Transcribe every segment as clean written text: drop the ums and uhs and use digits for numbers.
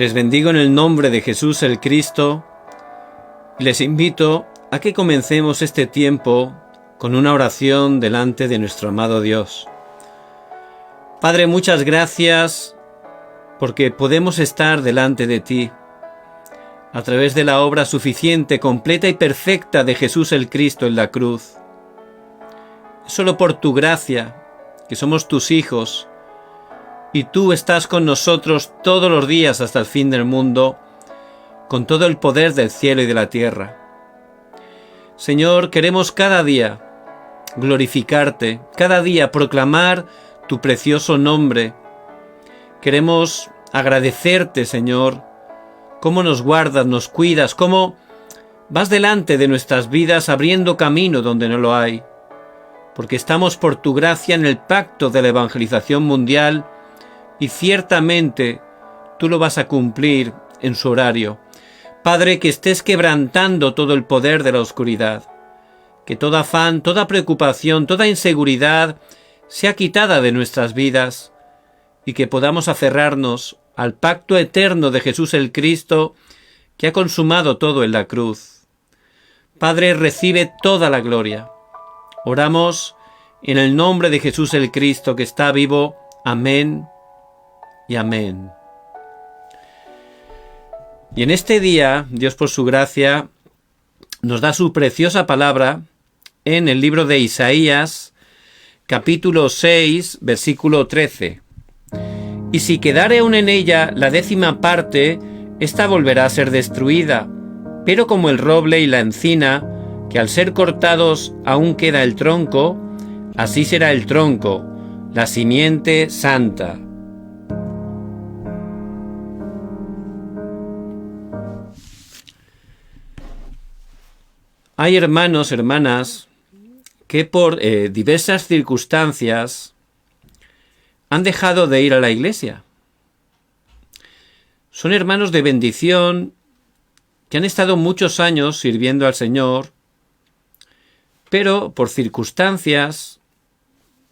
Les bendigo en el nombre de Jesús el Cristo y les invito a que comencemos este tiempo con una oración delante de nuestro amado Dios. Padre, muchas gracias porque podemos estar delante de ti a través de la obra suficiente, completa y perfecta de Jesús el Cristo en la cruz. Es solo por tu gracia que somos tus hijos y tú estás con nosotros todos los días hasta el fin del mundo, con todo el poder del cielo y de la tierra. Señor, queremos cada día glorificarte, cada día proclamar tu precioso nombre. Queremos agradecerte, Señor, cómo nos guardas, nos cuidas, cómo vas delante de nuestras vidas abriendo camino donde no lo hay, porque estamos por tu gracia en el pacto de la evangelización mundial y ciertamente tú lo vas a cumplir en su horario. Padre, que estés quebrantando todo el poder de la oscuridad, que todo afán, toda preocupación, toda inseguridad sea quitada de nuestras vidas y que podamos aferrarnos al pacto eterno de Jesús el Cristo que ha consumado todo en la cruz. Padre, recibe toda la gloria. Oramos en el nombre de Jesús el Cristo que está vivo. Amén y amén. Y en este día, Dios por su gracia nos da su preciosa palabra en el libro de Isaías, capítulo 6, versículo 13. Y si quedare aún en ella la 10ª parte, ésta volverá a ser destruida, pero como el roble y la encina, que al ser cortados aún queda el tronco, así será el tronco, la simiente santa. Hay hermanos, hermanas, que por diversas circunstancias han dejado de ir a la iglesia. Son hermanos de bendición que han estado muchos años sirviendo al Señor, pero por circunstancias,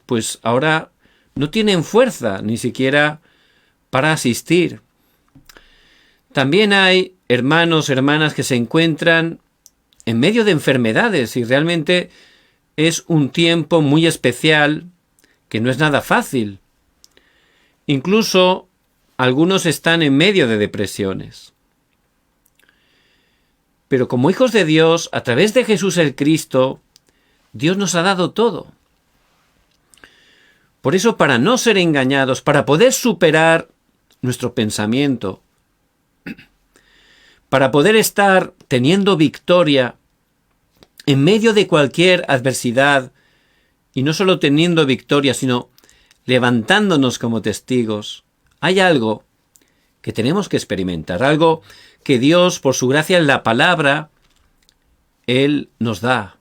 pues ahora no tienen fuerza ni siquiera para asistir. También hay hermanos, hermanas que se encuentran en medio de enfermedades y realmente es un tiempo muy especial que no es nada fácil. Incluso algunos están en medio de depresiones. Pero como hijos de Dios, a través de Jesús el Cristo, Dios nos ha dado todo. Por eso, para no ser engañados, para poder superar nuestro pensamiento, para poder estar teniendo victoria en medio de cualquier adversidad, y no solo teniendo victoria, sino levantándonos como testigos, hay algo que tenemos que experimentar, algo que Dios, por su gracia en la palabra, Él nos da.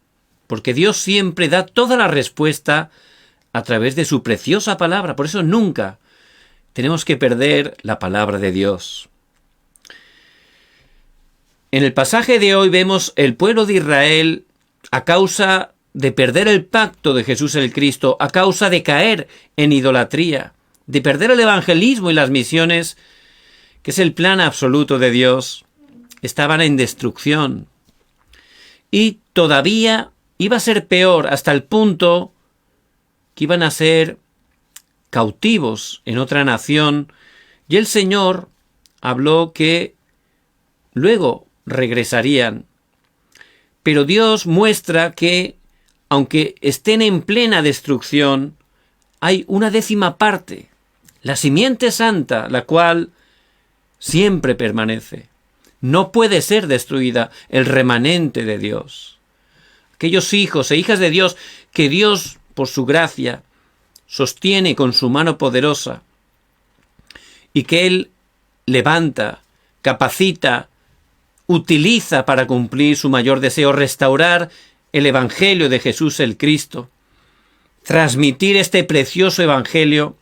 Porque Dios siempre da toda la respuesta a través de su preciosa palabra. Por eso nunca tenemos que perder la palabra de Dios. En el pasaje de hoy vemos el pueblo de Israel a causa de perder el pacto de Jesús el Cristo, a causa de caer en idolatría, de perder el evangelismo y las misiones, que es el plan absoluto de Dios, estaban en destrucción. Y todavía iba a ser peor hasta el punto que iban a ser cautivos en otra nación, y el Señor habló que luego regresarían. Pero Dios muestra que, aunque estén en plena destrucción, hay una 10ª parte, la simiente santa, la cual siempre permanece. No puede ser destruida, el remanente de Dios. Aquellos hijos e hijas de Dios que Dios, por su gracia, sostiene con su mano poderosa y que Él levanta, capacita, utiliza para cumplir su mayor deseo, restaurar el Evangelio de Jesús el Cristo, transmitir este precioso Evangelio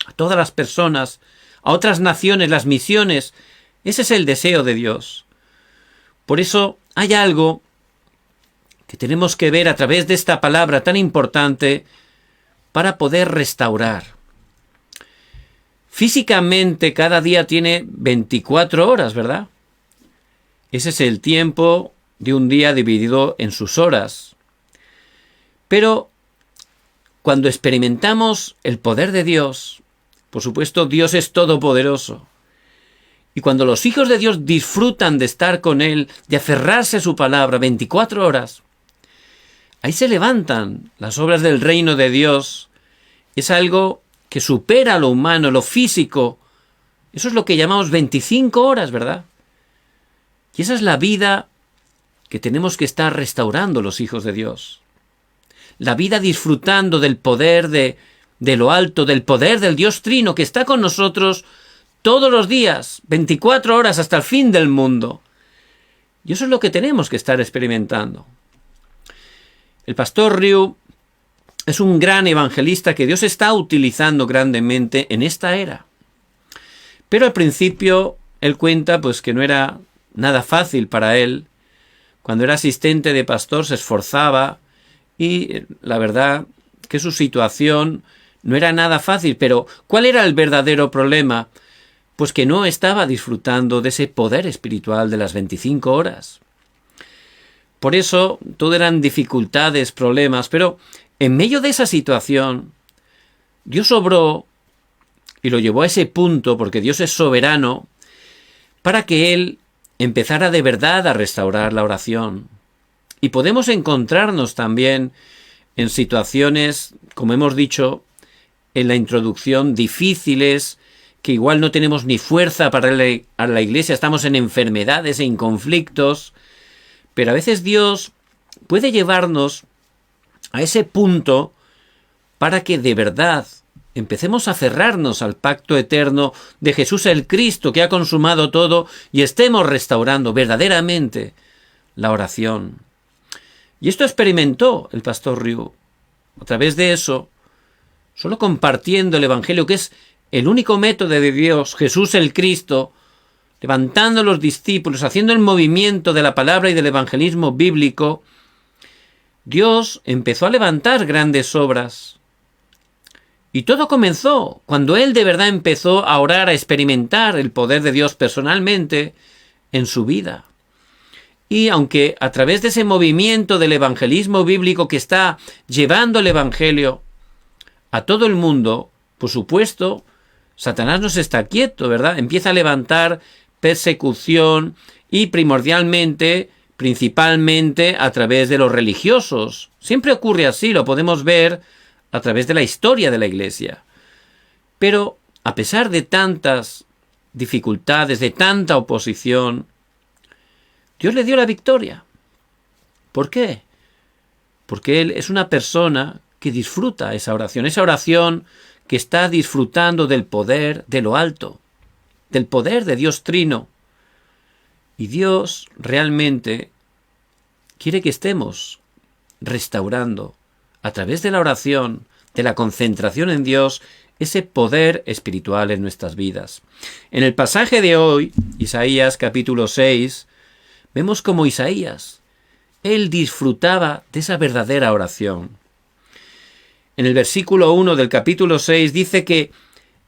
a todas las personas, a otras naciones, las misiones. Ese es el deseo de Dios. Por eso hay algo que tenemos que ver a través de esta palabra tan importante para poder restaurar. Físicamente cada día tiene 24 horas, ¿verdad? Ese es el tiempo de un día dividido en sus horas. Pero cuando experimentamos el poder de Dios, por supuesto, Dios es todopoderoso. Y cuando los hijos de Dios disfrutan de estar con Él, de aferrarse a su palabra 24 horas, ahí se levantan las obras del reino de Dios. Es algo que supera lo humano, lo físico. Eso es lo que llamamos 25 horas, ¿verdad? Y esa es la vida que tenemos que estar restaurando los hijos de Dios. La vida disfrutando del poder de lo alto, del poder del Dios Trino que está con nosotros todos los días, 24 horas hasta el fin del mundo. Y eso es lo que tenemos que estar experimentando. El pastor Riu es un gran evangelista que Dios está utilizando grandemente en esta era. Pero al principio él cuenta que no era nada fácil para él. Cuando era asistente de pastor se esforzaba y la verdad que su situación no era nada fácil. Pero ¿cuál era el verdadero problema? Pues que no estaba disfrutando de ese poder espiritual de las 25 horas. Por eso todo eran dificultades, problemas, pero en medio de esa situación Dios obró y lo llevó a ese punto, porque Dios es soberano, para que él empezara de verdad a restaurar la oración. Y podemos encontrarnos también en situaciones, como hemos dicho en la introducción, difíciles, que igual no tenemos ni fuerza para ir a la iglesia, estamos en enfermedades e en conflictos, pero a veces Dios puede llevarnos a ese punto para que de verdad empecemos a aferrarnos al pacto eterno de Jesús el Cristo, que ha consumado todo, y estemos restaurando verdaderamente la oración. Y esto experimentó el pastor Riu. A través de eso, solo compartiendo el Evangelio, que es el único método de Dios, Jesús el Cristo, levantando a los discípulos, haciendo el movimiento de la palabra y del evangelismo bíblico, Dios empezó a levantar grandes obras. Y todo comenzó cuando él de verdad empezó a orar, a experimentar el poder de Dios personalmente en su vida. Y aunque a través de ese movimiento del evangelismo bíblico que está llevando el evangelio a todo el mundo, por supuesto, Satanás no se está quieto, ¿verdad? Empieza a levantar persecución y principalmente a través de los religiosos. Siempre ocurre así, lo podemos ver a través de la historia de la Iglesia. Pero a pesar de tantas dificultades, de tanta oposición, Dios le dio la victoria. ¿Por qué? Porque Él es una persona que disfruta esa oración que está disfrutando del poder de lo alto, del poder de Dios Trino. Y Dios realmente quiere que estemos restaurando, a través de la oración, de la concentración en Dios, ese poder espiritual en nuestras vidas. En el pasaje de hoy, Isaías capítulo 6, vemos como Isaías, él disfrutaba de esa verdadera oración. En el versículo 1 del capítulo 6 dice que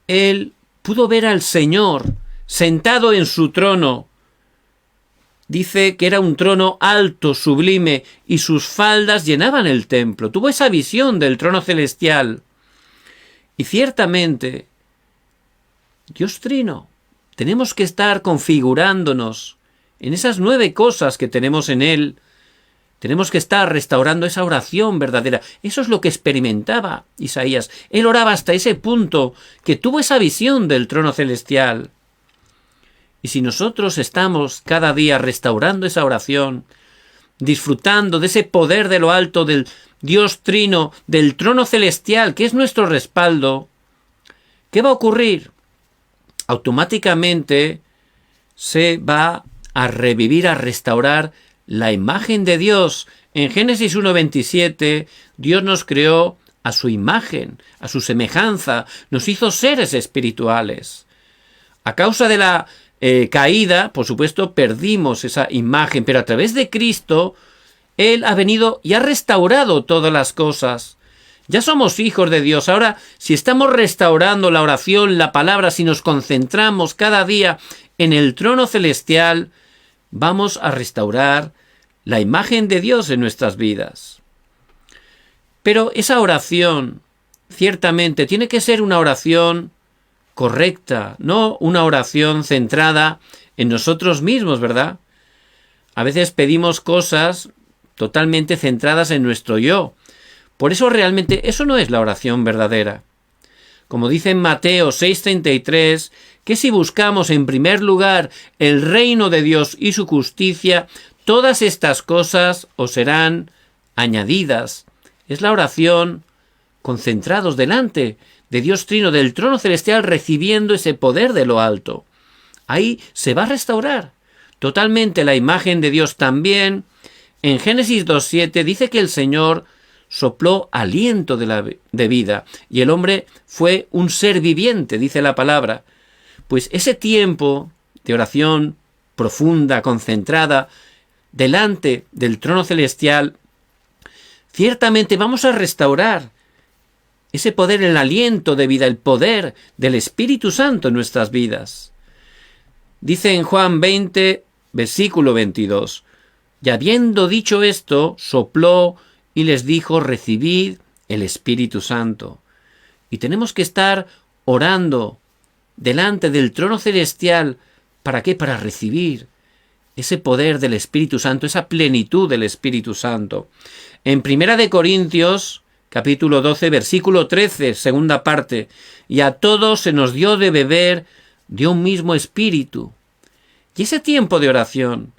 él pudo ver al Señor sentado en su trono. Dice que era un trono alto, sublime, y sus faldas llenaban el templo. Tuvo esa visión del trono celestial. Y ciertamente, Dios Trino, tenemos que estar configurándonos en esas 9 cosas que tenemos en Él. Tenemos que estar restaurando esa oración verdadera. Eso es lo que experimentaba Isaías. Él oraba hasta ese punto que tuvo esa visión del trono celestial. Y si nosotros estamos cada día restaurando esa oración, disfrutando de ese poder de lo alto del Dios Trino, del trono celestial, que es nuestro respaldo, ¿qué va a ocurrir? Automáticamente se va a revivir, a restaurar la imagen de Dios. En Génesis 1:27, Dios nos creó a su imagen, a su semejanza, nos hizo seres espirituales. A causa de la caída, por supuesto, perdimos esa imagen, pero a través de Cristo, Él ha venido y ha restaurado todas las cosas. Ya somos hijos de Dios. Ahora, si estamos restaurando la oración, la palabra, si nos concentramos cada día en el trono celestial, vamos a restaurar la imagen de Dios en nuestras vidas. Pero esa oración, ciertamente, tiene que ser una oración correcta, no una oración centrada en nosotros mismos, ¿verdad? A veces pedimos cosas totalmente centradas en nuestro yo. Por eso realmente eso no es la oración verdadera. Como dice en Mateo 6:33, que si buscamos en primer lugar el reino de Dios y su justicia, todas estas cosas os serán añadidas. Es la oración concentrados delante de Dios Trino, del trono celestial, recibiendo ese poder de lo alto. Ahí se va a restaurar totalmente la imagen de Dios. También en Génesis 2:7 dice que el Señor sopló aliento de vida y el hombre fue un ser viviente, dice la palabra. Pues ese tiempo de oración profunda, concentrada, delante del trono celestial, ciertamente vamos a restaurar ese poder, el aliento de vida, el poder del Espíritu Santo en nuestras vidas. Dice en Juan 20, versículo 22, y habiendo dicho esto, sopló y les dijo, recibid el Espíritu Santo. Y tenemos que estar orando delante del trono celestial. ¿Para qué? Para recibir ese poder del Espíritu Santo, esa plenitud del Espíritu Santo. En 1 Corintios, capítulo 12, versículo 13, segunda parte, y a todos se nos dio de beber de un mismo espíritu. Y ese tiempo de oración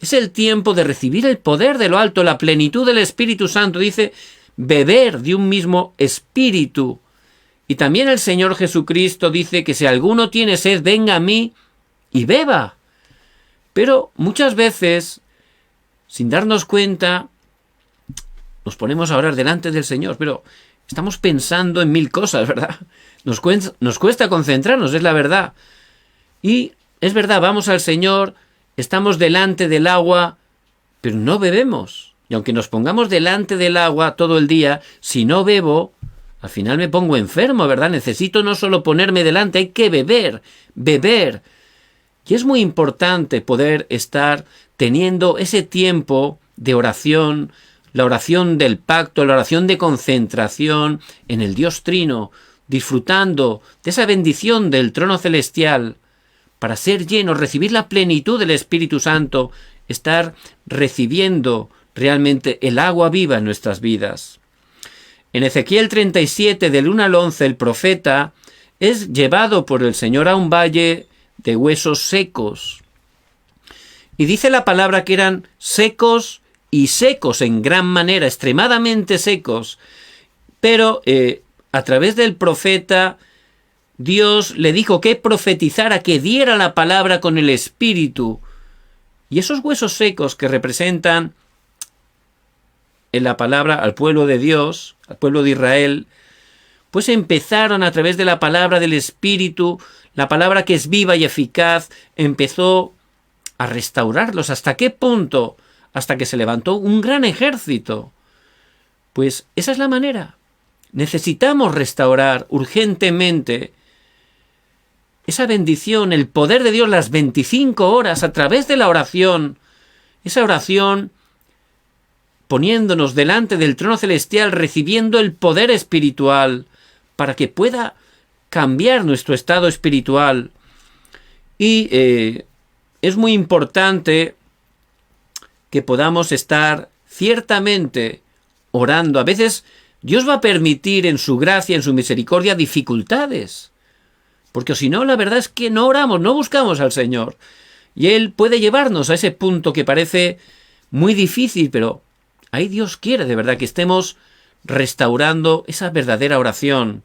es el tiempo de recibir el poder de lo alto, la plenitud del Espíritu Santo. Dice, beber de un mismo espíritu. Y también el Señor Jesucristo dice que si alguno tiene sed, venga a mí y beba. Pero muchas veces, sin darnos cuenta, nos ponemos a orar delante del Señor, pero estamos pensando en mil cosas, ¿verdad? Nos cuesta concentrarnos, es la verdad. Y es verdad, vamos al Señor, estamos delante del agua, pero no bebemos. Y aunque nos pongamos delante del agua todo el día, si no bebo, al final me pongo enfermo, ¿verdad? Necesito no solo ponerme delante, hay que beber. Y es muy importante poder estar teniendo ese tiempo de oración, la oración del pacto, la oración de concentración en el Dios Trino, disfrutando de esa bendición del trono celestial, para ser llenos, recibir la plenitud del Espíritu Santo, estar recibiendo realmente el agua viva en nuestras vidas. En Ezequiel 37, del 1 al 11, el profeta es llevado por el Señor a un valle de huesos secos. Y dice la palabra que eran secos y secos en gran manera, extremadamente secos. Pero a través del profeta, Dios le dijo que profetizara, que diera la palabra con el Espíritu. Y esos huesos secos que representan en la palabra al pueblo de Dios, al pueblo de Israel, pues empezaron a través de la palabra del Espíritu, la palabra que es viva y eficaz, empezó a restaurarlos. ¿Hasta qué punto? Hasta que se levantó un gran ejército. Pues esa es la manera. Necesitamos restaurar urgentemente esa bendición, el poder de Dios, las 25 horas a través de la oración. Esa oración poniéndonos delante del trono celestial, recibiendo el poder espiritual para que pueda cambiar nuestro estado espiritual. Y es muy importante que podamos estar ciertamente orando. A veces Dios va a permitir en su gracia, en su misericordia, dificultades. Porque si no, la verdad es que no oramos, no buscamos al Señor. Y Él puede llevarnos a ese punto que parece muy difícil, pero ahí Dios quiere de verdad que estemos restaurando esa verdadera oración,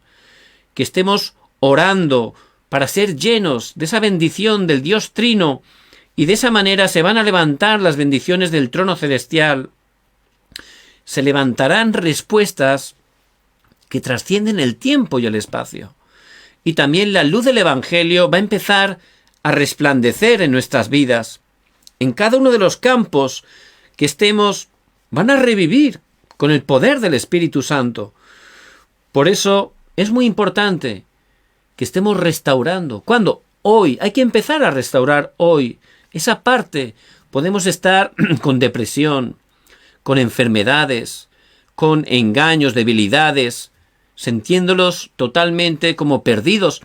que estemos orando para ser llenos de esa bendición del Dios Trino, y de esa manera se van a levantar las bendiciones del trono celestial. Se levantarán respuestas que trascienden el tiempo y el espacio. Y también la luz del Evangelio va a empezar a resplandecer en nuestras vidas. En cada uno de los campos que estemos, van a revivir con el poder del Espíritu Santo. Por eso es muy importante que estemos restaurando. ¿Cuándo? Hoy. Hay que empezar a restaurar hoy. Esa parte. Podemos estar con depresión, con enfermedades, con engaños, debilidades, sintiéndolos totalmente como perdidos.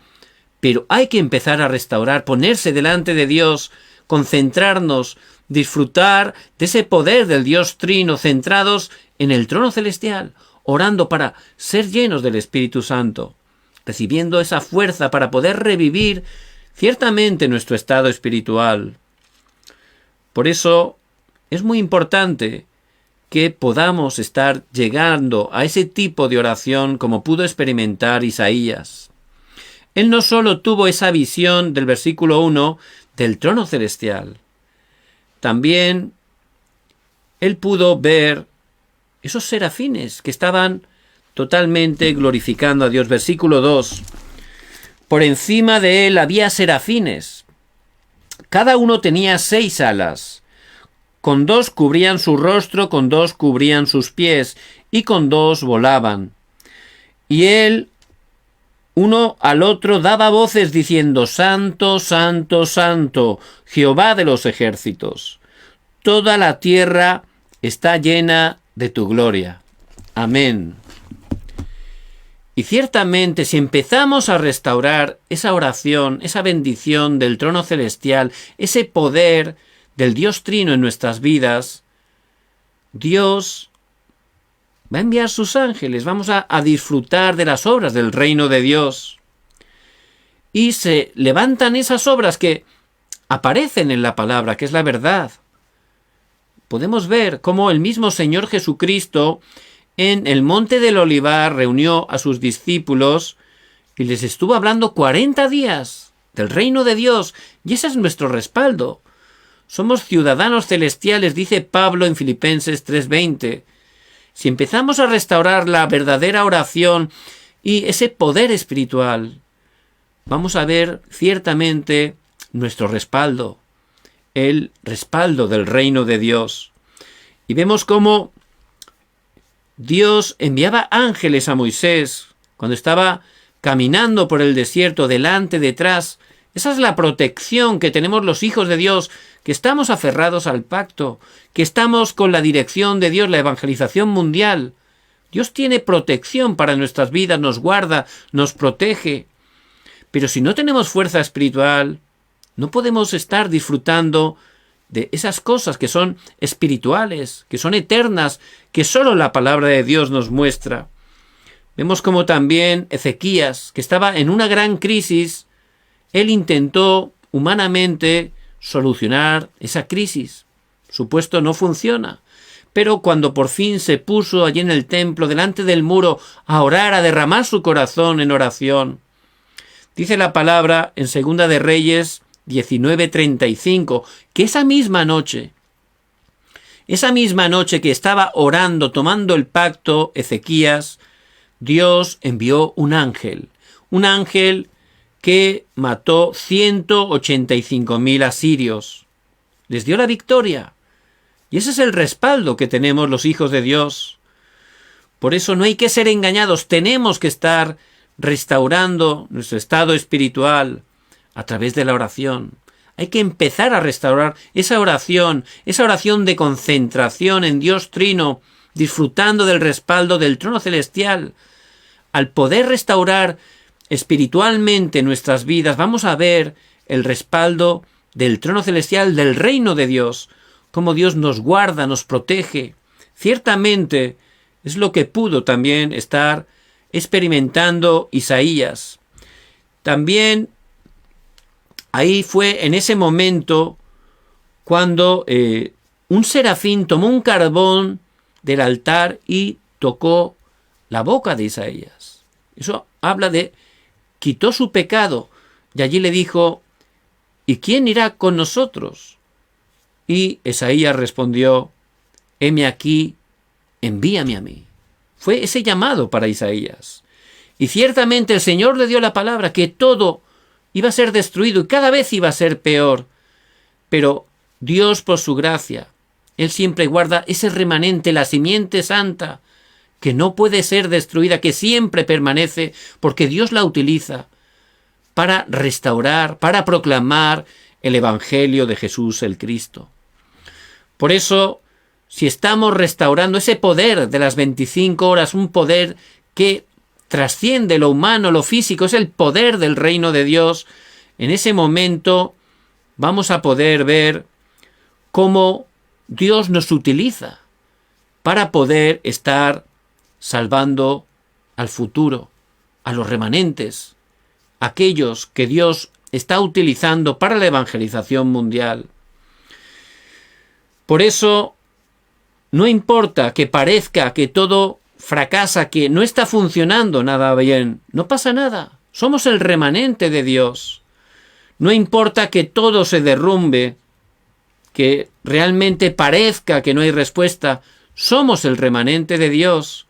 Pero hay que empezar a restaurar, ponerse delante de Dios, concentrarnos, disfrutar de ese poder del Dios Trino, centrados en el trono celestial, orando para ser llenos del Espíritu Santo, recibiendo esa fuerza para poder revivir ciertamente nuestro estado espiritual. Por eso es muy importante que podamos estar llegando a ese tipo de oración como pudo experimentar Isaías. Él no solo tuvo esa visión del versículo 1 del trono celestial, también él pudo ver esos serafines que estaban totalmente glorificando a Dios. Versículo 2. Por encima de él había serafines. Cada uno tenía 6 alas. Con 2 cubrían su rostro, con 2 cubrían sus pies, y con 2 volaban. Y él, uno al otro, daba voces diciendo: Santo, Santo, Santo, Jehová de los ejércitos. Toda la tierra está llena de tu gloria. Amén. Y ciertamente, si empezamos a restaurar esa oración, esa bendición del trono celestial, ese poder del Dios Trino en nuestras vidas, Dios va a enviar sus ángeles, vamos a disfrutar de las obras del reino de Dios. Y se levantan esas obras que aparecen en la palabra, que es la verdad. Podemos ver cómo el mismo Señor Jesucristo en el Monte del Olivar reunió a sus discípulos y les estuvo hablando 40 días del reino de Dios, y ese es nuestro respaldo. Somos ciudadanos celestiales, dice Pablo en Filipenses 3:20. Si empezamos a restaurar la verdadera oración y ese poder espiritual, vamos a ver ciertamente nuestro respaldo, el respaldo del reino de Dios. Y vemos cómo Dios enviaba ángeles a Moisés cuando estaba caminando por el desierto, delante, detrás. Esa es la protección que tenemos los hijos de Dios, que estamos aferrados al pacto, que estamos con la dirección de Dios, la evangelización mundial. Dios tiene protección para nuestras vidas, nos guarda, nos protege. Pero si no tenemos fuerza espiritual, no podemos estar disfrutando de esas cosas que son espirituales, que son eternas, que solo la palabra de Dios nos muestra. Vemos como también Ezequías, que estaba en una gran crisis, él intentó humanamente solucionar esa crisis. Su puesto no funciona. Pero cuando por fin se puso allí en el templo, delante del muro, a orar, a derramar su corazón en oración, dice la palabra en Segunda de Reyes 19:35, que esa misma noche que estaba orando, tomando el pacto, Ezequías, Dios envió un ángel que mató 185.000 asirios. Les dio la victoria. Y ese es el respaldo que tenemos los hijos de Dios. Por eso no hay que ser engañados. Tenemos que estar restaurando nuestro estado espiritual a través de la oración. Hay que empezar a restaurar esa oración de concentración en Dios Trino, disfrutando del respaldo del trono celestial. Al poder restaurar espiritualmente nuestras vidas, vamos a ver el respaldo del trono celestial, del reino de Dios, cómo Dios nos guarda, nos protege. Ciertamente es lo que pudo también estar experimentando Isaías. También ahí fue en ese momento cuando un serafín tomó un carbón del altar y tocó la boca de Isaías. Eso habla de quitó su pecado, y allí le dijo: ¿y quién irá con nosotros? Y Isaías respondió: heme aquí, envíame a mí. Fue ese llamado para Isaías. Y ciertamente el Señor le dio la palabra que todo iba a ser destruido y cada vez iba a ser peor. Pero Dios, por su gracia, Él siempre guarda ese remanente, la simiente santa, que no puede ser destruida, que siempre permanece, porque Dios la utiliza para restaurar, para proclamar el Evangelio de Jesús el Cristo. Por eso, si estamos restaurando ese poder de las 25 horas, un poder que trasciende lo humano, lo físico, es el poder del reino de Dios, en ese momento vamos a poder ver cómo Dios nos utiliza para poder estar salvando al futuro, a los remanentes, aquellos que Dios está utilizando para la evangelización mundial. Por eso, no importa que parezca que todo fracasa, que no está funcionando nada bien, no pasa nada. Somos el remanente de Dios. No importa que todo se derrumbe, que realmente parezca que no hay respuesta, somos el remanente de Dios.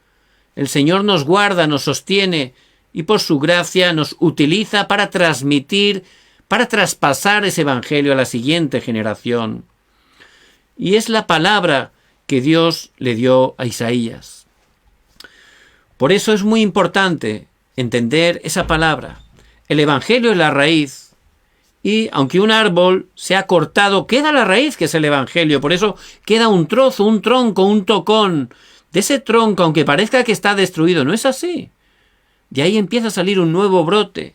El Señor nos guarda, nos sostiene y por su gracia nos utiliza para transmitir, para traspasar ese evangelio a la siguiente generación. Y es la palabra que Dios le dio a Isaías. Por eso es muy importante entender esa palabra. El evangelio es la raíz. Y aunque un árbol se ha cortado, queda la raíz, que es el evangelio. Por eso queda un trozo, un tronco, un tocón. De ese tronco, aunque parezca que está destruido, no es así. De ahí empieza a salir un nuevo brote.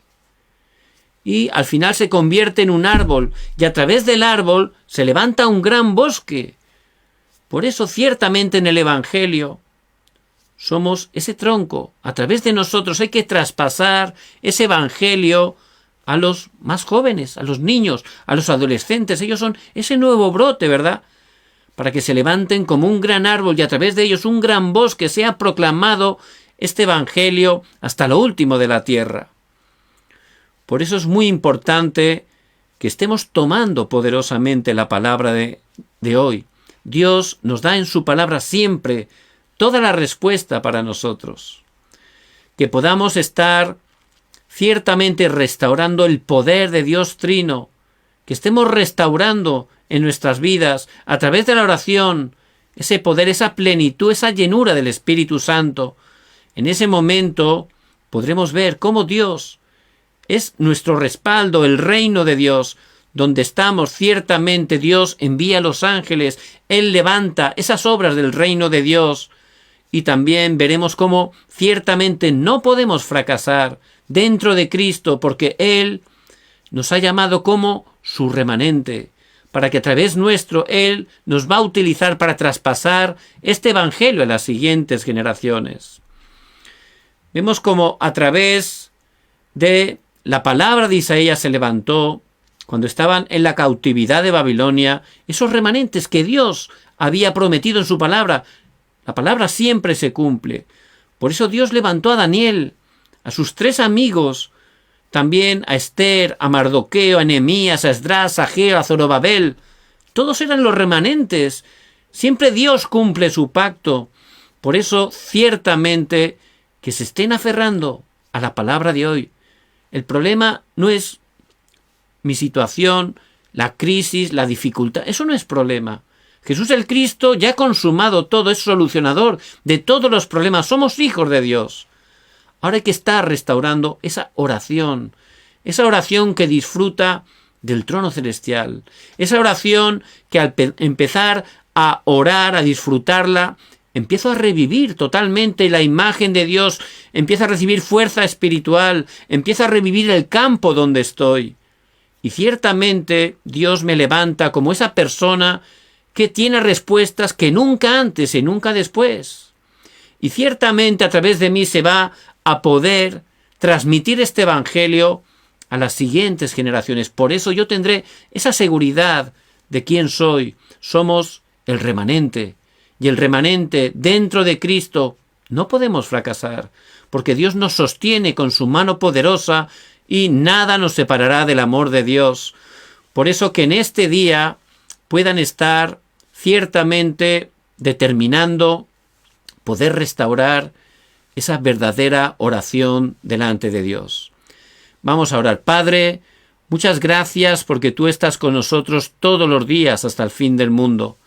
Y al final se convierte en un árbol. Y a través del árbol se levanta un gran bosque. Por eso ciertamente en el evangelio somos ese tronco. A través de nosotros hay que traspasar ese evangelio a los más jóvenes, a los niños, a los adolescentes. Ellos son ese nuevo brote, ¿verdad? Para que se levanten como un gran árbol y a través de ellos un gran bosque sea proclamado este evangelio hasta lo último de la tierra. Por eso es muy importante que estemos tomando poderosamente la palabra de hoy. Dios nos da en su palabra siempre toda la respuesta para nosotros. Que podamos estar ciertamente restaurando el poder de Dios Trino, que estemos restaurando en nuestras vidas a través de la oración ese poder, esa plenitud, esa llenura del Espíritu Santo. En ese momento podremos ver cómo Dios es nuestro respaldo, el reino de Dios, donde estamos ciertamente Dios envía a los ángeles, Él levanta esas obras del reino de Dios y también veremos cómo ciertamente no podemos fracasar dentro de Cristo porque Él nos ha llamado como su remanente, para que a través nuestro Él nos va a utilizar para traspasar este evangelio a las siguientes generaciones. Vemos cómo a través de la palabra de Isaías se levantó, cuando estaban en la cautividad de Babilonia, esos remanentes que Dios había prometido en su palabra. La palabra siempre se cumple. Por eso Dios levantó a Daniel, a sus 3 amigos, también a Esther, a Mardoqueo, a Nehemías, a Esdras, a Ageo, a Zorobabel. Todos eran los remanentes. Siempre Dios cumple su pacto. Por eso, ciertamente, que se estén aferrando a la palabra de hoy. El problema no es mi situación, la crisis, la dificultad. Eso no es problema. Jesús el Cristo ya ha consumado todo, es solucionador de todos los problemas. Somos hijos de Dios. Ahora hay que estar restaurando esa oración que disfruta del trono celestial. Esa oración que al empezar a orar, a disfrutarla, empiezo a revivir totalmente la imagen de Dios, empieza a recibir fuerza espiritual, empieza a revivir el campo donde estoy. Y ciertamente Dios me levanta como esa persona que tiene respuestas que nunca antes y nunca después. Y ciertamente a través de mí se va a poder transmitir este evangelio a las siguientes generaciones. Por eso yo tendré esa seguridad de quién soy. Somos el remanente. Y el remanente dentro de Cristo no podemos fracasar, porque Dios nos sostiene con su mano poderosa y nada nos separará del amor de Dios. Por eso que en este día puedan estar ciertamente determinando poder restaurar esa verdadera oración delante de Dios. Vamos a orar. Padre, muchas gracias porque tú estás con nosotros todos los días hasta el fin del mundo.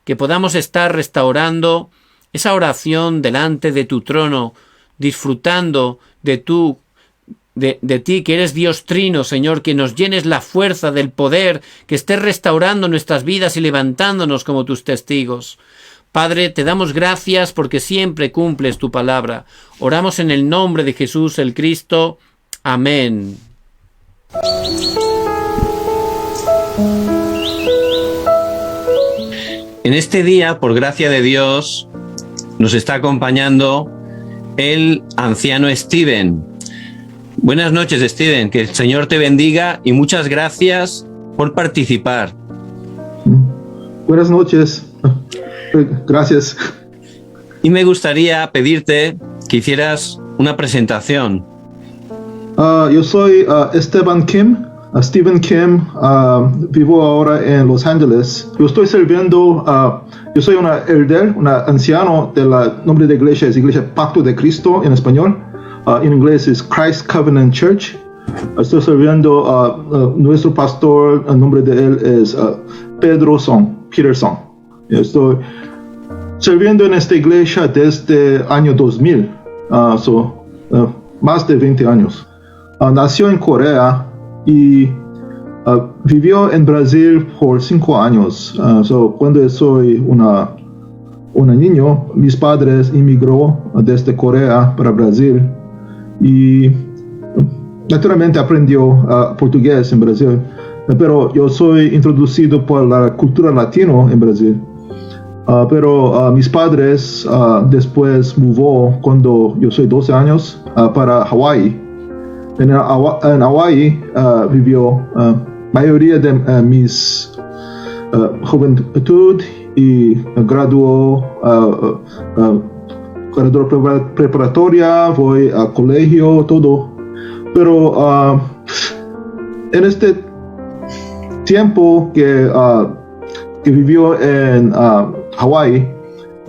Que podamos estar restaurando esa oración delante de tu trono, disfrutando de ti, que eres Dios Trino, Señor, que nos llenes la fuerza del poder, que estés restaurando nuestras vidas y levantándonos como tus testigos. Padre, te damos gracias porque siempre cumples tu palabra. Oramos en el nombre de Jesús el Cristo. Amén. En este día, por gracia de Dios, nos está acompañando el anciano Steven. Buenas noches, Steven, que el Señor te bendiga y muchas gracias por participar. Buenas noches, gracias. Y me gustaría pedirte que hicieras una presentación. Yo soy Steven Kim, vivo ahora en Los Ángeles. Yo estoy sirviendo, yo soy una anciano de la nombre de iglesia, es Iglesia Pacto de Cristo en español. En inglés es Christ Covenant Church. Estoy sirviendo nuestro pastor, el nombre de él es Peterson. Estoy sirviendo en esta iglesia desde el año 2000, más de 20 años. Nació en Corea y vivió en Brasil por 5 años. Cuando soy un niño, mis padres emigró desde Corea para Brasil y naturalmente aprendió portugués en Brasil, pero yo soy introducido por la cultura latino en Brasil. Pero mis padres después mudó cuando yo soy 12 años para Hawái. En Hawái vivió mayoría de mis juventud y graduó preparatoria, voy a colegio, todo. Pero en este tiempo que vivió en Hawái,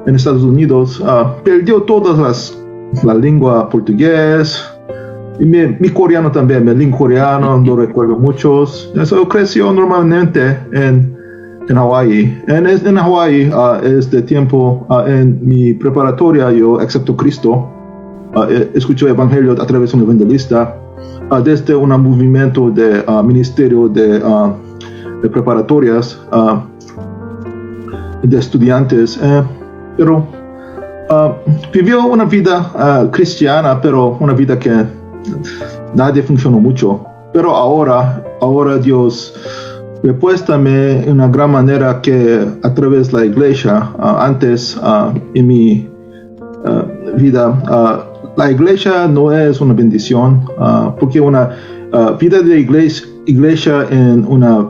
en Estados Unidos, perdió todas la lengua portugués, y mi coreano también, mi lengua coreano, no recuerdo muchos. Eso creció normalmente en Hawái. En Hawái, este tiempo, en mi preparatoria, yo acepto Cristo, escucho el Evangelio a través de un evangelista, desde un movimiento de ministerio de preparatorias, de estudiantes, pero vivió una vida cristiana, pero una vida que nadie funcionó mucho. Pero ahora Dios repuéstame en una gran manera que a través de la iglesia, antes en mi vida, la iglesia no es una bendición, porque una vida de iglesia en una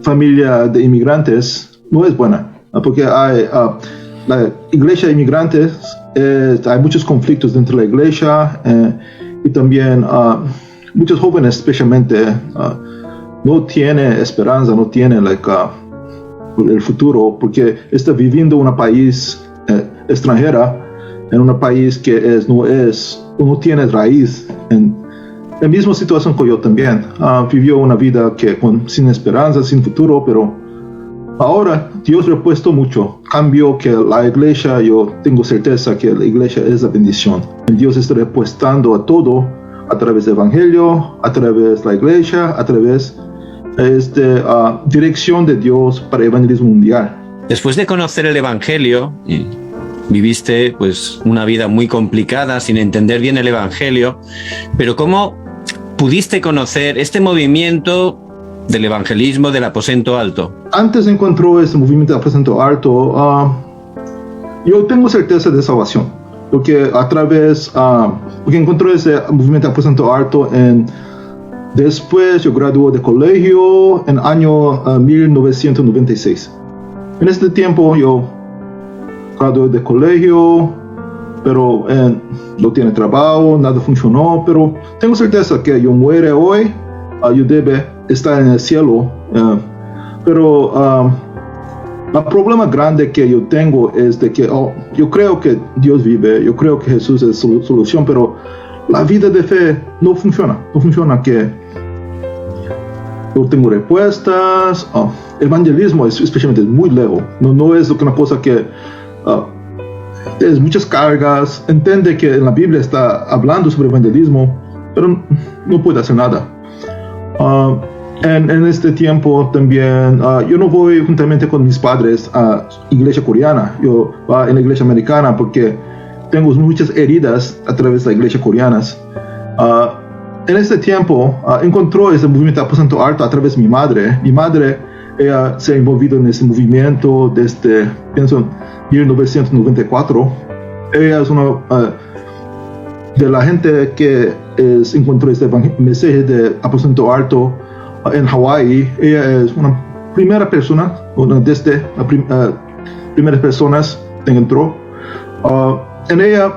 familia de inmigrantes no es buena, porque hay la iglesia de inmigrantes, hay muchos conflictos dentro de la iglesia, y también muchos jóvenes especialmente no tienen esperanza, no tienen el futuro, porque está viviendo en un país extranjera, en un país que no tiene raíz. En la misma situación que yo también, vivió una vida sin esperanza, sin futuro, pero ahora Dios repuesto mucho, cambió que la iglesia, yo tengo certeza que la iglesia es la bendición. Dios está repuestando a todo a través del evangelio, a través de la iglesia, a través de dirección de Dios para el evangelismo mundial. Después de conocer el evangelio, viviste pues una vida muy complicada sin entender bien el evangelio, pero ¿cómo pudiste conocer este movimiento del evangelismo del aposento alto? Antes encontró este movimiento del aposento alto, yo tengo certeza de salvación, porque porque encontró ese movimiento del aposento alto después yo gradué de colegio en año 1996. En este tiempo yo gradué de colegio, pero no tiene trabajo, nada funcionó, pero tengo certeza que yo muere hoy, yo debe estar en el cielo, pero el problema grande que yo tengo es de que yo creo que Dios vive, yo creo que Jesús es solución, pero la vida de fe no funciona que yo tengo respuestas, evangelismo especialmente es muy lejos, no es una cosa que tienes muchas cargas, entiende que en la Biblia está hablando sobre evangelismo, pero no puede hacer nada. En este tiempo también, yo no voy juntamente con mis padres a iglesia coreana, yo voy en la iglesia americana porque tengo muchas heridas a través de la iglesia coreana. En este tiempo encontró este movimiento Aposento Alto a través de mi madre. Mi madre, ella se ha envolvido en este movimiento desde, pienso, 1994. Ella es una de la gente que encontró este mensaje de Aposento Alto en Hawái. Ella es una primera persona, una de las primeras personas que entró. En ella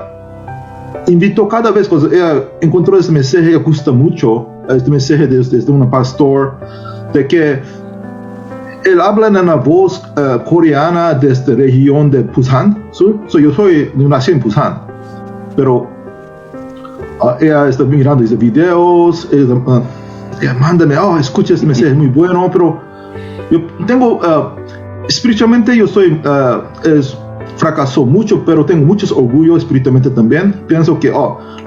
invitó cada vez que ella encontró este mensaje, ella gusta mucho este mensaje desde un pastor, de que él habla en una voz coreana desde la región de Busan. Yo nací en Busan, pero ella está mirando estos videos, ella mándame, escucha este mensaje, es muy bueno, pero yo tengo, espiritualmente yo soy, fracasó mucho, pero tengo mucho orgullo espiritualmente también. Pienso que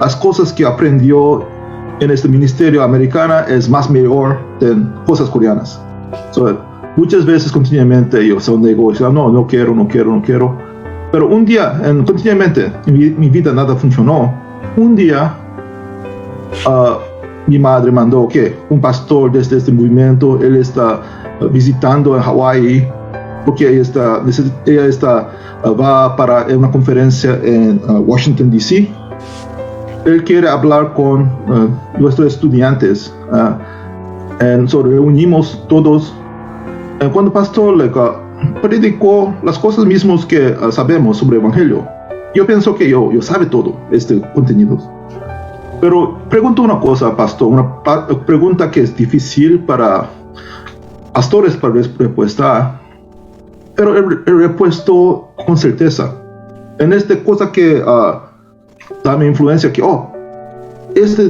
las cosas que aprendió en este ministerio americano es más mejor que cosas coreanas. Muchas veces continuamente yo digo, no quiero. Pero un día, continuamente, en mi vida nada funcionó. Un día, mi madre mandó un pastor desde este movimiento, él está visitando en Hawái, porque ella va para una conferencia en Washington, D.C. Él quiere hablar con nuestros estudiantes. Reunimos todos. Cuando el pastor predicó las cosas mismas que sabemos sobre el Evangelio, yo pienso que yo sabe todo este contenido. Pero pregunto una cosa, pastor, una pregunta que es difícil para pastores para respuesta, pero el repuesto con certeza. En esta cosa que da mi influencia, que esta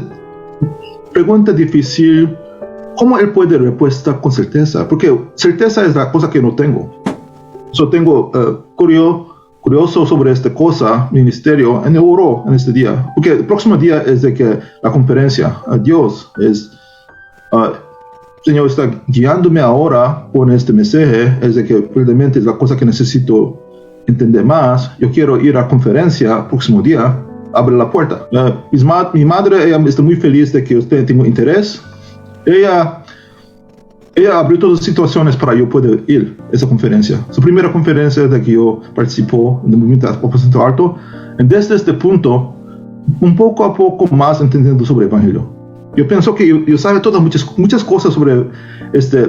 pregunta difícil, ¿cómo él puede respuesta con certeza? Porque certeza es la cosa que no tengo. Tengo curioso sobre esta cosa, ministerio, en oro en este día. Porque el próximo día es de que la conferencia, Dios es... Señor está guiándome ahora con este mensaje, es de que realmente es la cosa que necesito entender más. Yo quiero ir a la conferencia el próximo día, abre la puerta. Mi madre, ella está muy feliz de que usted tenga interés. Ella abrió todas las situaciones para yo poder ir a esa conferencia. Su primera conferencia de que yo participó en el movimiento Aposento Alto. Y desde este punto, un poco a poco más entendiendo sobre el Evangelio. Yo pienso que yo sabe todas muchas cosas sobre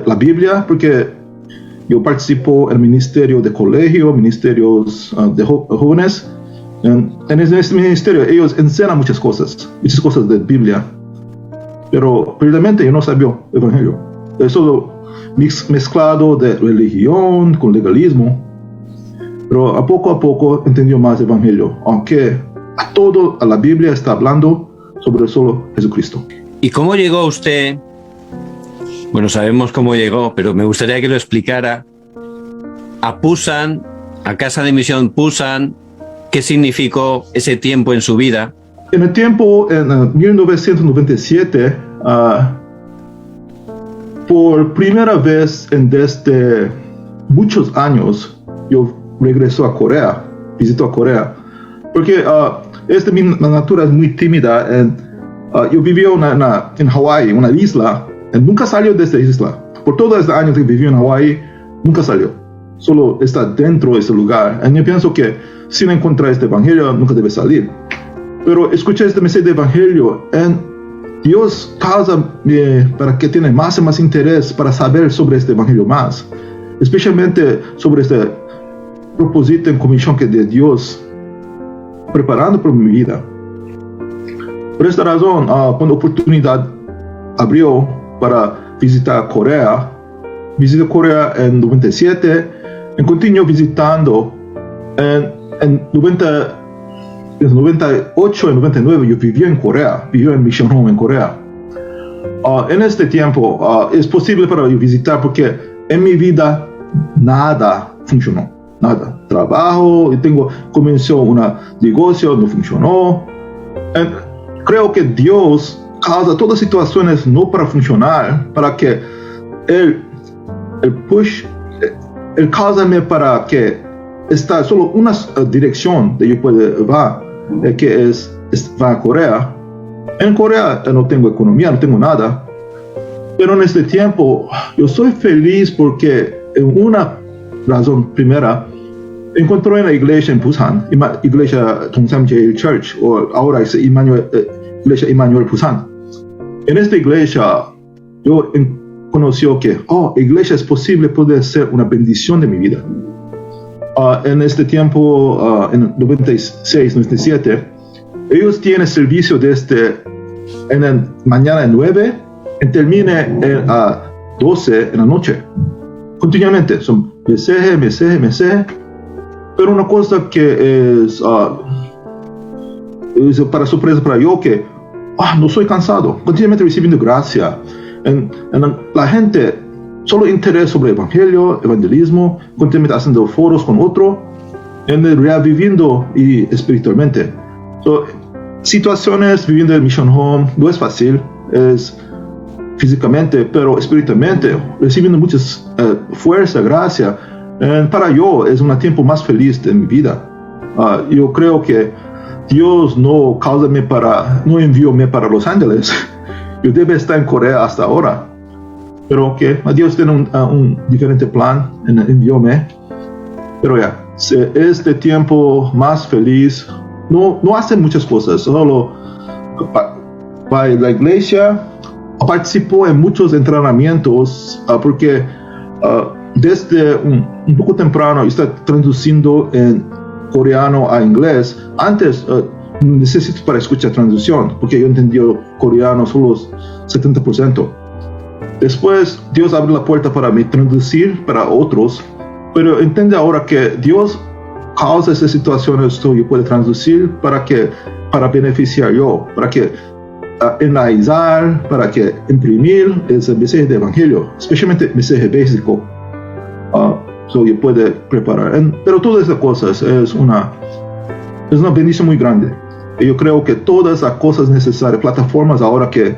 la Biblia, porque yo participo en el ministerio de colegio, ministerios de jóvenes. En este ministerio ellos enseñan muchas cosas de Biblia. Pero realmente yo no sabía el Evangelio. Es todo mezclado de religión con legalismo. Pero a poco entendió más el Evangelio. Aunque a la Biblia está hablando sobre solo Jesucristo. ¿Y cómo llegó usted? Bueno, sabemos cómo llegó, pero me gustaría que lo explicara. A Busan, a Casa de Misión Busan, ¿qué significó ese tiempo en su vida? En el tiempo, en 1997, por primera vez desde muchos años, yo regreso a Corea, visito a Corea, porque mi natura es muy tímida. Yo vivía en Hawái, una isla, y nunca salió de esta isla. Por todos estos años que viví en Hawái, nunca salió. Solo está dentro de ese lugar. Y yo pienso que si no encuentra este evangelio, nunca debe salir. Pero escuché este mensaje de evangelio, y Dios causa para que tenga más y más interés para saber sobre este evangelio más. Especialmente sobre este propósito en comisión que de Dios preparando por mi vida. Por esta razón, cuando la oportunidad abrió para visitar Corea, visité Corea en 97, y continué visitando. En 98 y 99 yo viví en Corea, viví en Mission Home en Corea. En este tiempo es posible para yo visitar porque en mi vida nada funcionó, nada. trabajo, comenzó un negocio, no funcionó. Creo que Dios causa todas las situaciones no para funcionar, para que Él causa para que está solo una dirección de yo puedo va, que va a Corea. En Corea no tengo economía, no tengo nada, pero en este tiempo yo soy feliz porque en una razón primera encontré en la iglesia en Busan, iglesia Dongsan Jail Church, o ahora es iglesia Emmanuel Busan. En esta iglesia yo conoció que iglesia es posible, puede ser una bendición de mi vida. En este tiempo, en 96, 97, ellos tienen servicio en la mañana a 9 y termina a 12 en la noche. Continuamente, son mensaje. Pero una cosa que es para sorpresa para yo, que no soy cansado, continuamente recibiendo gracia. La gente solo interés sobre el evangelismo, continuamente haciendo foros con otro, reviviendo y espiritualmente. Situaciones viviendo en Mission Home no es fácil, es físicamente, pero espiritualmente, recibiendo muchas fuerza, gracia. Para yo es un tiempo más feliz de mi vida. Yo creo que Dios no envióme para Los Ángeles. Yo debe estar en Corea hasta ahora, pero que Dios tiene un diferente plan, envióme. Pero este tiempo más feliz, no hace muchas cosas, solo va a la iglesia, participó en muchos entrenamientos, porque desde un poco temprano está traduciendo en coreano a inglés. Antes necesito para escuchar traducción, porque yo entendí coreano solo 70%. Después Dios abre la puerta para mí traducir para otros, pero entiende ahora que Dios causa esas situaciones que yo puedo traducir para beneficiar yo, para que analizar, para que imprimir ese mensaje de evangelio, especialmente el mensaje básico. Yo puedo preparar. Pero todas esas cosas es una bendición muy grande. Y yo creo que todas las cosas necesarias, plataformas ahora que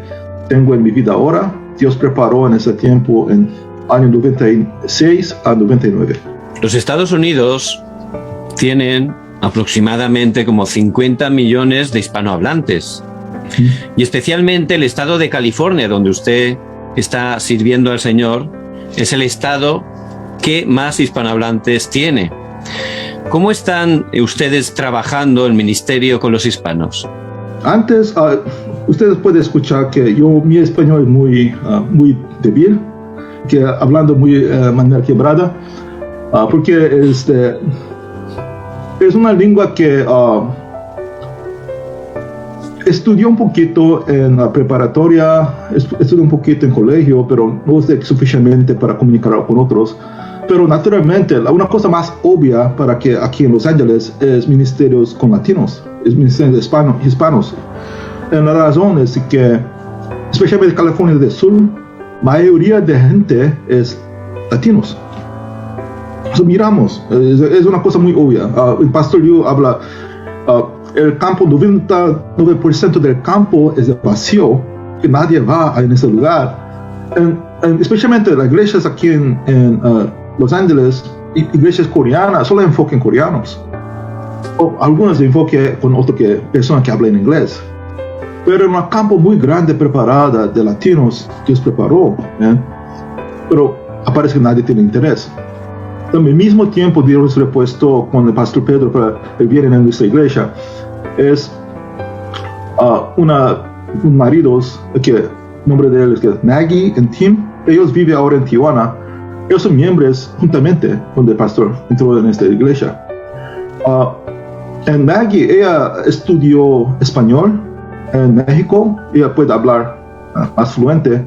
tengo en mi vida ahora, Dios preparó en ese tiempo, en año 96 a 99. Los Estados Unidos tienen aproximadamente como 50 millones de hispanohablantes. Y especialmente el estado de California, donde usted está sirviendo al Señor, es el estado que más hispanohablantes tiene. ¿Cómo están ustedes trabajando el ministerio con los hispanos? Antes, ustedes pueden escuchar que mi español es muy débil, que hablando muy manera quebrada, porque es una lengua que estudié un poquito en la preparatoria, estudié un poquito en colegio, pero no sé suficientemente para comunicar con otros. Pero naturalmente, una cosa más obvia para que aquí en Los Ángeles es ministerios con latinos, es ministerios de hispanos. La razón es que, especialmente en California del Sur, mayoría de gente es latinos. Eso miramos, es una cosa muy obvia. El pastor Liu habla, el campo, 99% del campo es vacío, que nadie va en ese lugar. Especialmente las iglesias aquí en Los Ángeles, iglesias coreanas, solo enfocan coreanos. O algunas enfocan con otras personas que hablan inglés. Pero en un campo muy grande preparada de latinos, Dios preparó. Pero aparece que nadie tiene interés. Al mismo tiempo, Dios le ha puesto con el pastor Pedro para vivir en nuestra iglesia. Es maridos, que el nombre de él es Maggie y Tim. Ellos viven ahora en Tijuana. Ellos son miembros juntamente donde el pastor entró en esta iglesia. En Maggie, ella estudió español en México. Ella puede hablar más fluente.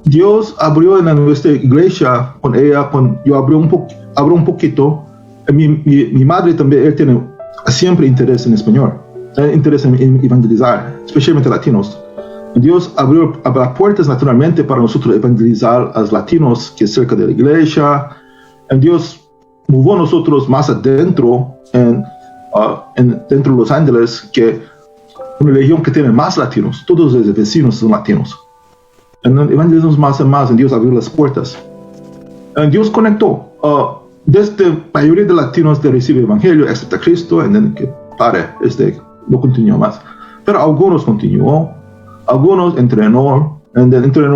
Dios abrió en nuestra iglesia con ella. Yo abrí un poquito. Mi madre también, él tiene siempre interés en español. Interés en evangelizar, especialmente latinos. Dios abrió las puertas naturalmente para nosotros evangelizar a los latinos que es cerca de la iglesia. Dios hubo nosotros más adentro dentro de Los Ángeles, que una región que tiene más latinos. Todos los vecinos son latinos. Evangelizamos más y más, y Dios abrió las puertas. Dios conectó. Desde la mayoría de latinos de recibir el evangelio, excepto Cristo, y que no continuó más. Pero algunos continuó, algunos entrenó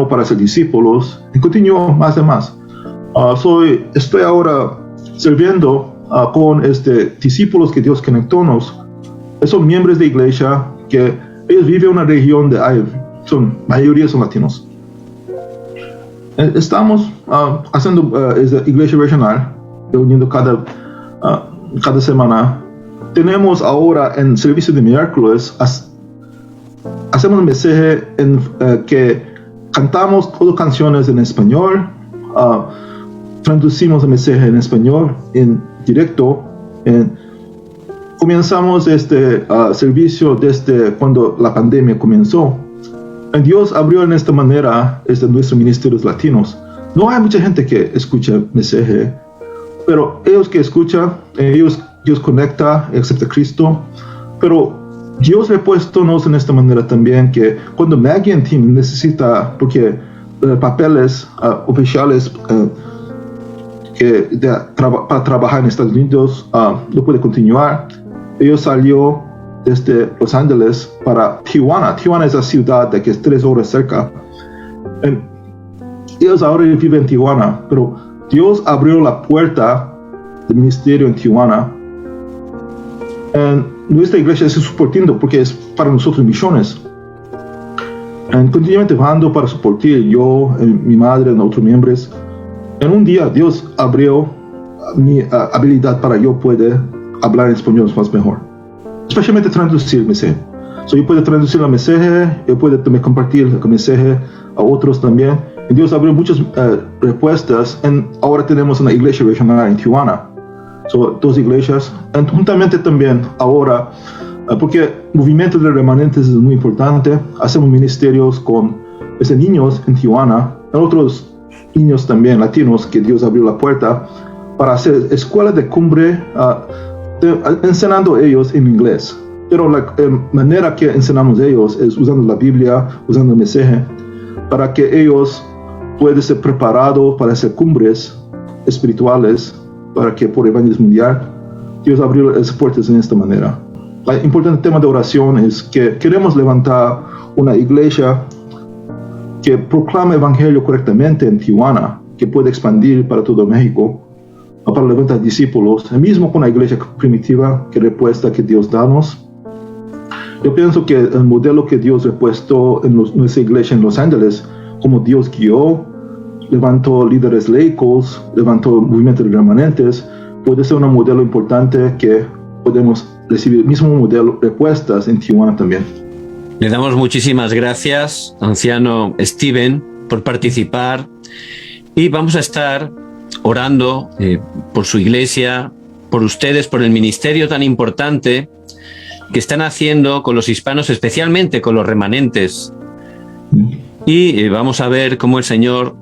para ser discípulos, y continuó más y más. Estoy ahora sirviendo con discípulos que Dios conectónos. Son miembros de iglesia que ellos viven en una región de mayoría son latinos. Estamos haciendo iglesia regional, reuniendo cada semana. Tenemos ahora en servicio de miércoles, hacemos un mensaje que cantamos todas canciones en español, traducimos el mensaje en español en directo. Comenzamos servicio desde cuando la pandemia comenzó. Dios abrió en esta manera nuestros ministerios latinos. No hay mucha gente que escucha el mensaje, pero ellos que escuchan, Dios conecta, acepta a Cristo. Pero Dios ha puesto en esta manera también que cuando Maggie y Tim necesita, porque papeles oficiales para trabajar en Estados Unidos no puede continuar, ellos salió desde Los Ángeles para Tijuana. Tijuana es la ciudad que es 3 horas cerca. Ellos ahora viven en Tijuana, pero Dios abrió la puerta del ministerio en Tijuana. Nuestra iglesia está soportando porque es para nosotros misiones. Continuamente vando para soportar yo, mi madre, y otros miembros. En un día Dios abrió mi habilidad para yo poder hablar en español más mejor. Especialmente traducir el mensaje. Yo puedo traducir el mensaje, yo puedo también compartir el mensaje a otros también. Y Dios abrió muchas respuestas. Ahora tenemos una iglesia regional en Tijuana. 2 iglesias. Juntamente también ahora, porque el movimiento de remanentes es muy importante, hacemos ministerios con niños en Tijuana, otros niños también latinos que Dios abrió la puerta para hacer escuela de cumbre, enseñando a ellos en inglés. Pero la manera que enseñamos a ellos es usando la Biblia, usando el mensaje, para que ellos puedan ser preparados para hacer cumbres espirituales, para que por el evangelismo mundial Dios abrió las puertas en esta manera. El importante tema de oración es que queremos levantar una iglesia que proclama el evangelio correctamente en Tijuana, que puede expandir para todo México, para levantar discípulos, el mismo con la iglesia primitiva que respuesta que Dios danos. Yo pienso que el modelo que Dios ha puesto en nuestra iglesia en Los Ángeles, como Dios guió, levantó líderes laicos, levantó movimientos remanentes, puede ser un modelo importante que podemos recibir el mismo modelo respuestas en Tijuana también. Le damos muchísimas gracias, anciano Steven, por participar, y vamos a estar orando por su iglesia, por ustedes, por el ministerio tan importante que están haciendo con los hispanos, especialmente con los remanentes. Y vamos a ver cómo el Señor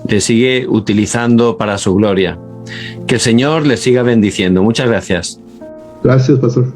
le sigue utilizando para su gloria. Que el Señor les siga bendiciendo. Muchas gracias. Gracias, pastor.